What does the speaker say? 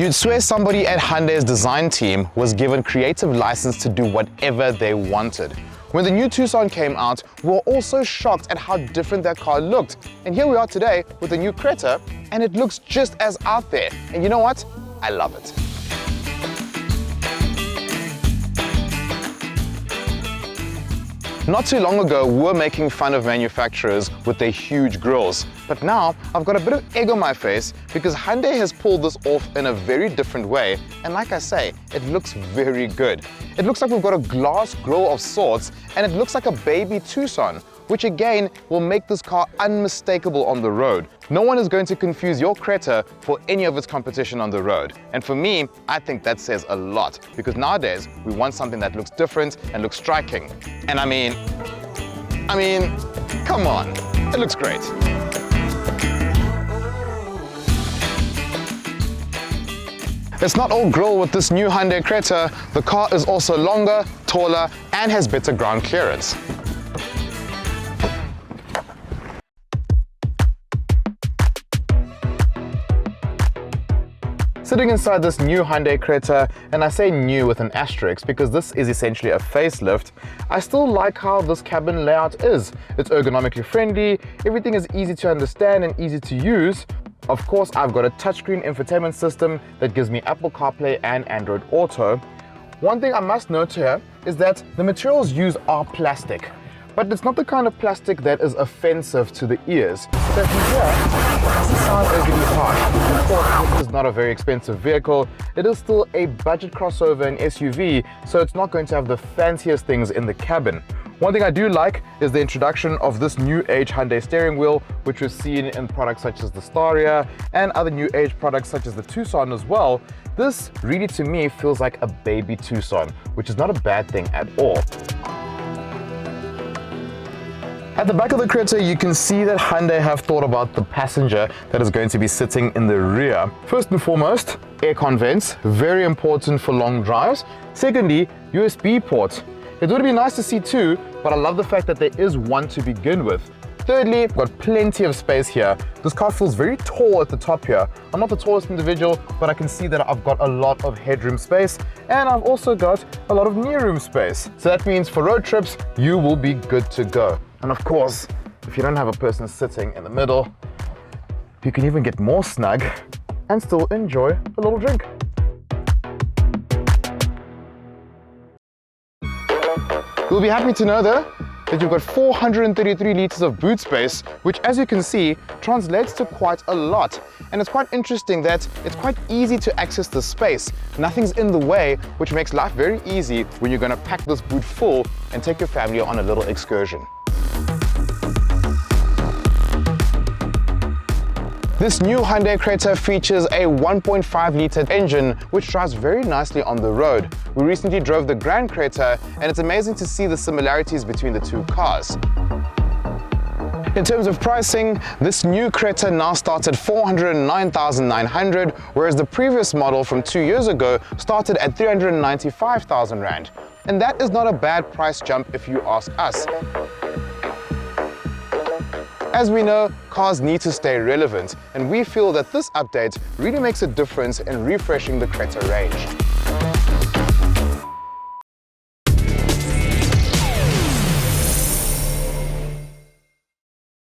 You'd swear somebody at Hyundai's design team was given creative license to do whatever they wanted. When the new Tucson came out, we were also shocked at how different that car looked. And here we are today with the new Creta, and it looks just as out there. And you know what? I love it. Not too long ago, we were making fun of manufacturers with their huge grills. But now, I've got a bit of egg on my face because Hyundai has pulled this off in a very different way. And like I say, it looks very good. It looks like we've got a glass grill of sorts, and it looks like a baby Tucson, which again will make this car unmistakable on the road. No one is going to confuse your Creta for any of its competition on the road. And for me, I think that says a lot, because nowadays we want something that looks different and looks striking. And I mean, come on, it looks great. It's not all grill with this new Hyundai Creta. The car is also longer, taller, and has better ground clearance. Sitting inside this new Hyundai Creta, and I say new with an asterisk because this is essentially a facelift, I still like how this cabin layout is. It's ergonomically friendly, everything is easy to understand and easy to use. Of course, I've got a touchscreen infotainment system that gives me Apple CarPlay and Android Auto. One thing I must note here is that the materials used are plastic. But it's not the kind of plastic that is offensive to the ears. So as you hear, it doesn't sound overly harsh. Of course, this is not a very expensive vehicle. It is still a budget crossover and SUV, so it's not going to have the fanciest things in the cabin. One thing I do like is the introduction of this new age Hyundai steering wheel, which was seen in products such as the Staria and other new age products such as the Tucson as well. This really to me feels like a baby Tucson, which is not a bad thing at all. At the back of the Creta, you can see that Hyundai have thought about the passenger that is going to be sitting in the rear. First and foremost, aircon vents, very important for long drives. Secondly, USB ports. It would be nice to see two, but I love the fact that there is one to begin with. Thirdly, I've got plenty of space here. This car feels very tall at the top here. I'm not the tallest individual, but I can see that I've got a lot of headroom space, and I've also got a lot of knee room space. So that means for road trips, you will be good to go. And of course, if you don't have a person sitting in the middle, you can even get more snug and still enjoy a little drink. You'll be happy to know though that you've got 433 liters of boot space, which as you can see, translates to quite a lot. And it's quite interesting that it's quite easy to access the space. Nothing's in the way, which makes life very easy when you're gonna pack this boot full and take your family on a little excursion. This new Hyundai Creta features a 1.5-litre engine, which drives very nicely on the road. We recently drove the Grand Creta, and it's amazing to see the similarities between the two cars. In terms of pricing, this new Creta now starts at 409,900, whereas the previous model from 2 years ago started at 395,000 Rand. And that is not a bad price jump if you ask us. As we know, cars need to stay relevant, and we feel that this update really makes a difference in refreshing the Creta range.